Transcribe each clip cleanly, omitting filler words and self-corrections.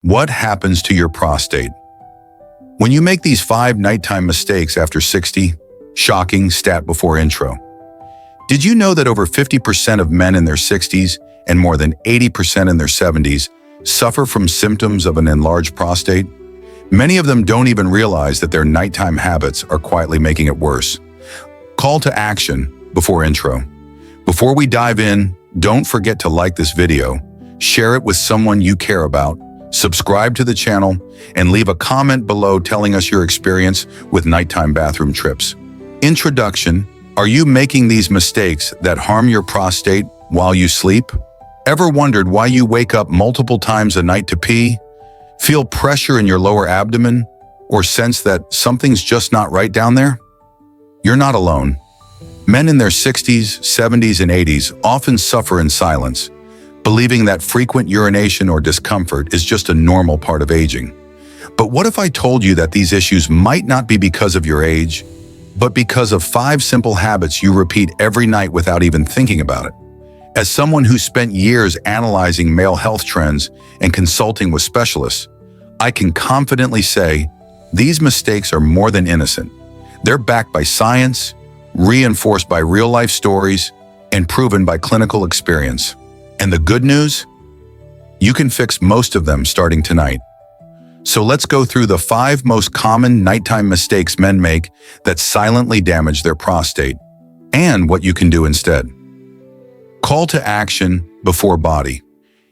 What happens to your prostate? When you make these 5 nighttime mistakes after 60, shocking stat before intro. Did you know that over 50% of men in their 60s and more than 80% in their 70s suffer from symptoms of an enlarged prostate? Many of them don't even realize that their nighttime habits are quietly making it worse. Call to action before intro. Before we dive in, don't forget to like this video, share it with someone you care about, subscribe to the channel, and leave a comment below telling us your experience with nighttime bathroom trips. Introduction: are you making these mistakes that harm your prostate while you sleep? Ever wondered why you wake up multiple times a night to pee? Feel pressure in your lower abdomen? Or sense that something's just not right down there? You're not alone. Men in their 60s, 70s, and 80s often suffer in silence, believing that frequent urination or discomfort is just a normal part of aging. But what if I told you that these issues might not be because of your age, but because of 5 simple habits you repeat every night without even thinking about it? As someone who spent years analyzing male health trends and consulting with specialists, I can confidently say these mistakes are more than innocent. They're backed by science, reinforced by real-life stories, and proven by clinical experience. And the good news? You can fix most of them starting tonight. So let's go through the 5 most common nighttime mistakes men make that silently damage their prostate, and what you can do instead. Call to action before body.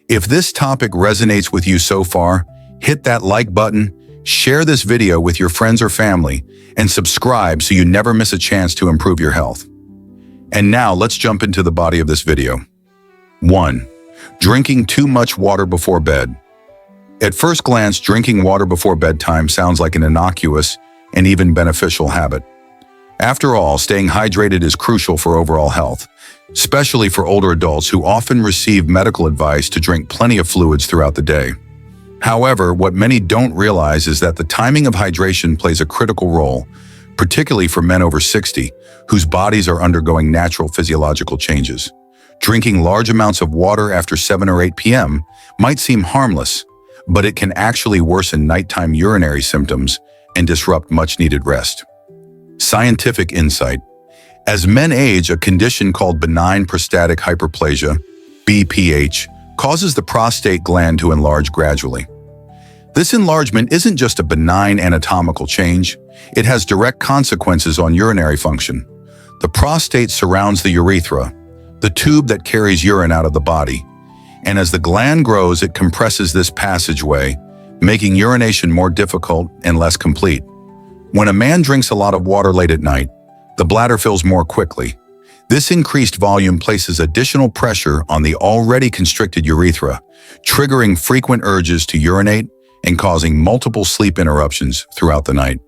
If this topic resonates with you so far, hit that like button, share this video with your friends or family, and subscribe so you never miss a chance to improve your health. And now let's jump into the body of this video. 1. Drinking too much water before bed. At first glance, drinking water before bedtime sounds like an innocuous and even beneficial habit. After all, staying hydrated is crucial for overall health, especially for older adults who often receive medical advice to drink plenty of fluids throughout the day. However, what many don't realize is that the timing of hydration plays a critical role, particularly for men over 60, whose bodies are undergoing natural physiological changes. Drinking large amounts of water after 7 or 8 p.m. might seem harmless, but it can actually worsen nighttime urinary symptoms and disrupt much-needed rest. Scientific insight. As men age, a condition called benign prostatic hyperplasia, BPH, causes the prostate gland to enlarge gradually. This enlargement isn't just a benign anatomical change, it has direct consequences on urinary function. The prostate surrounds the urethra, the tube that carries urine out of the body, and as the gland grows, it compresses this passageway, making urination more difficult and less complete. When a man drinks a lot of water late at night, the bladder fills more quickly. This increased volume places additional pressure on the already constricted urethra, triggering frequent urges to urinate and causing multiple sleep interruptions throughout the night.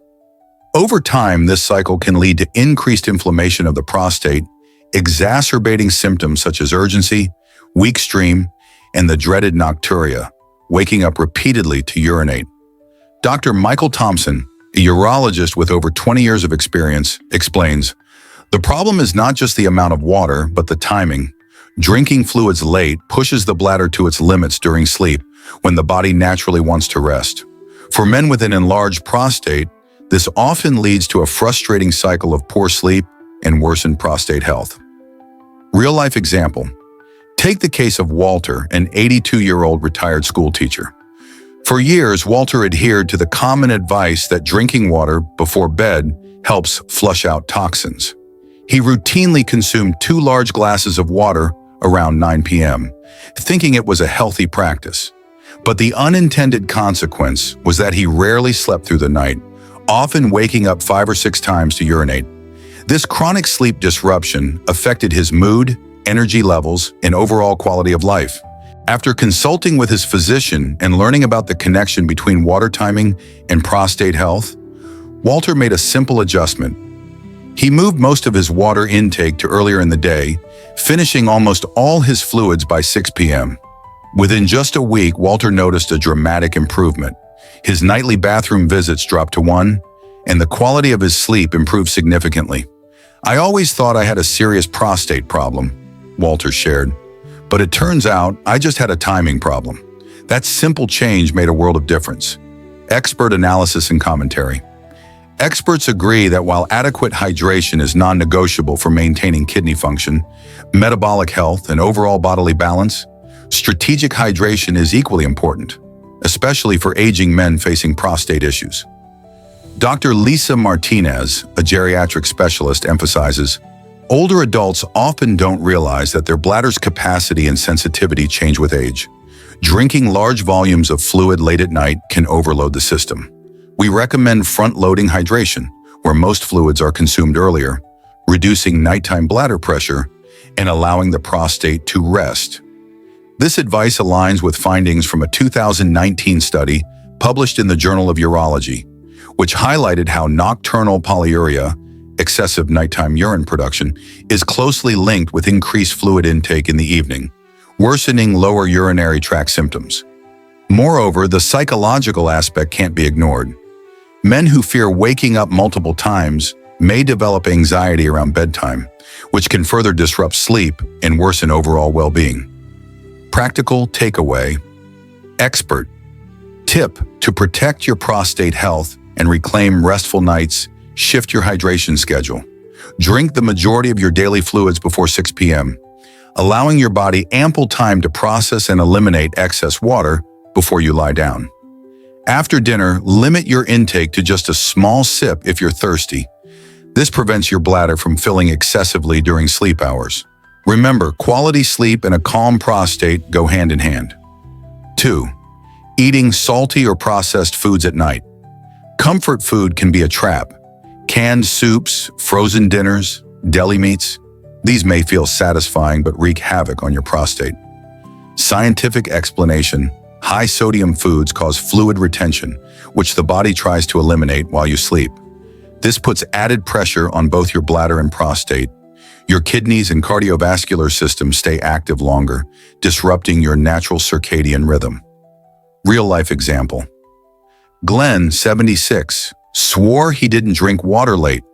Over time, this cycle can lead to increased inflammation of the prostate, exacerbating symptoms such as urgency, weak stream, and the dreaded nocturia, waking up repeatedly to urinate. Dr. Michael Thompson, a urologist with over 20 years of experience, explains, "The problem is not just the amount of water, but the timing. Drinking fluids late pushes the bladder to its limits during sleep, when the body naturally wants to rest. For men with an enlarged prostate, this often leads to a frustrating cycle of poor sleep and worsened prostate health." Real-life example. Take the case of Walter, an 82-year-old retired school teacher. For years, Walter adhered to the common advice that drinking water before bed helps flush out toxins. He routinely consumed 2 large glasses of water around 9 p.m., thinking it was a healthy practice. But the unintended consequence was that he rarely slept through the night, often waking up 5 or 6 times to urinate. This chronic sleep disruption affected his mood, energy levels, and overall quality of life. After consulting with his physician and learning about the connection between water timing and prostate health, Walter made a simple adjustment. He moved most of his water intake to earlier in the day, finishing almost all his fluids by 6 p.m. Within just a week, Walter noticed a dramatic improvement. His nightly bathroom visits dropped to 1, and the quality of his sleep improved significantly. "I always thought I had a serious prostate problem," Walter shared, "but it turns out I just had a timing problem. That simple change made a world of difference. Expert analysis and commentary. Experts agree that while adequate hydration is non-negotiable for maintaining kidney function, metabolic health, and overall bodily balance, strategic hydration is equally important, especially for aging men facing prostate issues. Dr. Lisa Martinez, a geriatric specialist, emphasizes, older adults often don't realize that their bladder's capacity and sensitivity change with age. Drinking large volumes of fluid late at night can overload the system. We recommend front-loading hydration, where most fluids are consumed earlier, reducing nighttime bladder pressure and allowing the prostate to rest. This advice aligns with findings from a 2019 study published in the Journal of Urology, which highlighted how nocturnal polyuria, excessive nighttime urine production, is closely linked with increased fluid intake in the evening, worsening lower urinary tract symptoms. Moreover, the psychological aspect can't be ignored. Men who fear waking up multiple times may develop anxiety around bedtime, which can further disrupt sleep and worsen overall well-being. Practical takeaway. Expert tip to protect your prostate health and reclaim restful nights: shift your hydration schedule. Drink the majority of your daily fluids before 6 p.m., allowing your body ample time to process and eliminate excess water before you lie down. After dinner, limit your intake to just a small sip if you're thirsty. This prevents your bladder from filling excessively during sleep hours. Remember, quality sleep and a calm prostate go hand in hand. 2. Eating salty or processed foods at night. Comfort food can be a trap. Canned soups, frozen dinners, deli meats. These may feel satisfying but wreak havoc on your prostate. Scientific explanation: high sodium foods cause fluid retention, which the body tries to eliminate while you sleep. This puts added pressure on both your bladder and prostate. Your kidneys and cardiovascular system stay active longer, disrupting your natural circadian rhythm. Real-life example. Glenn, 76, swore he didn't drink water late,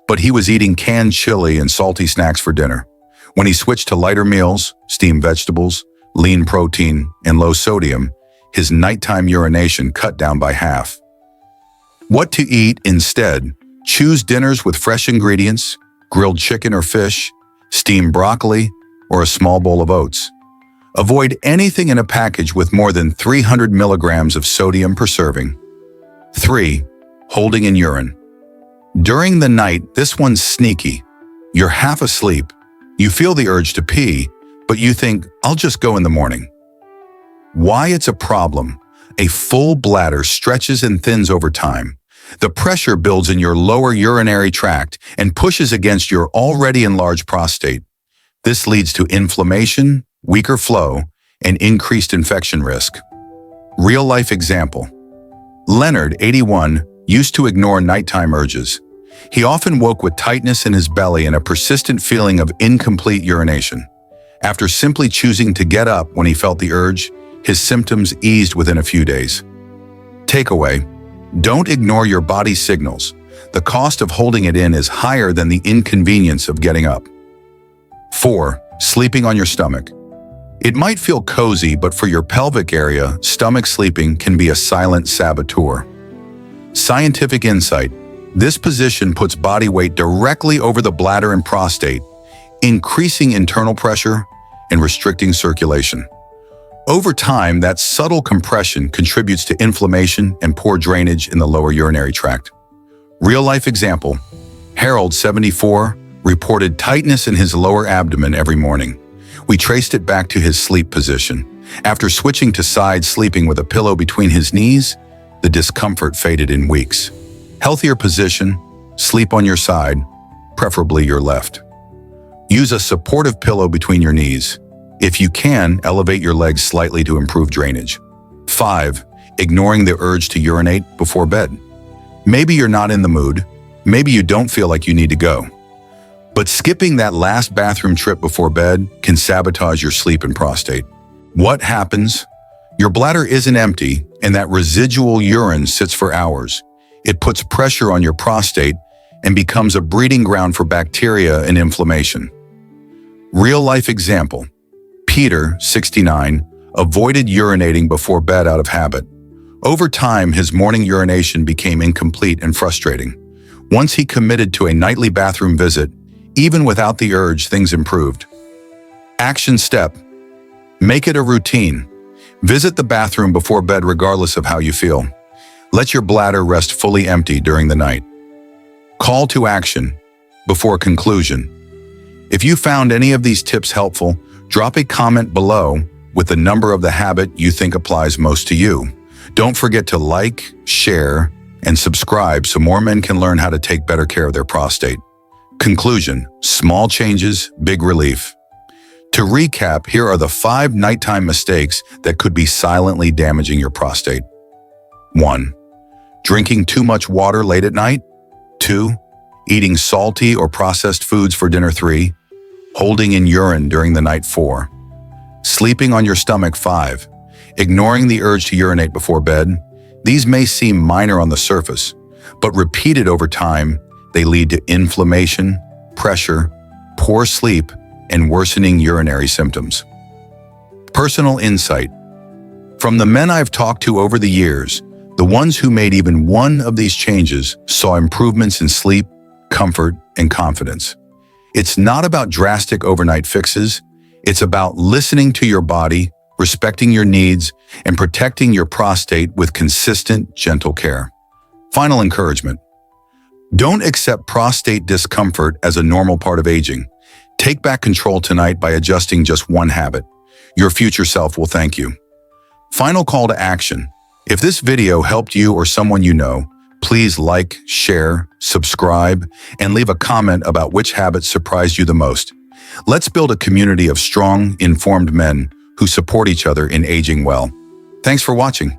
but he was eating canned chili and salty snacks for dinner. When he switched to lighter meals, steamed vegetables, lean protein, and low sodium, his nighttime urination cut down by half. What to eat instead? Choose dinners with fresh ingredients: grilled chicken or fish, steamed broccoli, or a small bowl of oats. Avoid anything in a package with more than 300 milligrams of sodium per serving. 3. Holding in urine. During the night, this one's sneaky. You're half asleep. You feel the urge to pee, but you think, I'll just go in the morning. Why it's a problem? A full bladder stretches and thins over time. The pressure builds in your lower urinary tract and pushes against your already enlarged prostate. This leads to inflammation, weaker flow, and increased infection risk. Real-life example. Leonard, 81, used to ignore nighttime urges. He often woke with tightness in his belly and a persistent feeling of incomplete urination. After simply choosing to get up when he felt the urge, his symptoms eased within a few days. Takeaway: don't ignore your body's signals. The cost of holding it in is higher than the inconvenience of getting up. 4. Sleeping on your stomach. It might feel cozy, but for your pelvic area, stomach sleeping can be a silent saboteur. Scientific insight: this position puts body weight directly over the bladder and prostate, increasing internal pressure and restricting circulation. Over time, that subtle compression contributes to inflammation and poor drainage in the lower urinary tract. Real-life example. Harold, 74, reported tightness in his lower abdomen every morning. We traced it back to his sleep position. After switching to side sleeping with a pillow between his knees, the discomfort faded in weeks. Healthier position: sleep on your side, preferably your left. Use a supportive pillow between your knees. If you can, elevate your legs slightly to improve drainage. 5. Ignoring the urge to urinate before bed. Maybe you're not in the mood. Maybe you don't feel like you need to go. But skipping that last bathroom trip before bed can sabotage your sleep and prostate. What happens? Your bladder isn't empty, and that residual urine sits for hours. It puts pressure on your prostate and becomes a breeding ground for bacteria and inflammation. Real-life example. Peter, 69, avoided urinating before bed out of habit. Over time, his morning urination became incomplete and frustrating. Once he committed to a nightly bathroom visit, even without the urge, things improved. Action step: make it a routine. Visit the bathroom before bed regardless of how you feel. Let your bladder rest fully empty during the night. Call to action before conclusion. If you found any of these tips helpful, drop a comment below with the number of the habit you think applies most to you. Don't forget to like, share, and subscribe so more men can learn how to take better care of their prostate. Conclusion: small changes, big relief. To recap, here are the 5 nighttime mistakes that could be silently damaging your prostate. 1. Drinking too much water late at night. 2. Eating salty or processed foods for dinner. 3. Holding in urine during the night. 4. Sleeping on your stomach. 5. Ignoring the urge to urinate before bed. These may seem minor on the surface, but repeated over time, they lead to inflammation, pressure, poor sleep, and worsening urinary symptoms. Personal insight: from the men I've talked to over the years, the ones who made even one of these changes saw improvements in sleep, comfort, and confidence. It's not about drastic overnight fixes. It's about listening to your body, respecting your needs, and protecting your prostate with consistent, gentle care. Final encouragement: don't accept prostate discomfort as a normal part of aging. Take back control tonight by adjusting just one habit. Your future self will thank you. Final call to action: if this video helped you or someone you know, please like, share, subscribe, and leave a comment about which habits surprised you the most. Let's build a community of strong, informed men who support each other in aging well. Thanks for watching.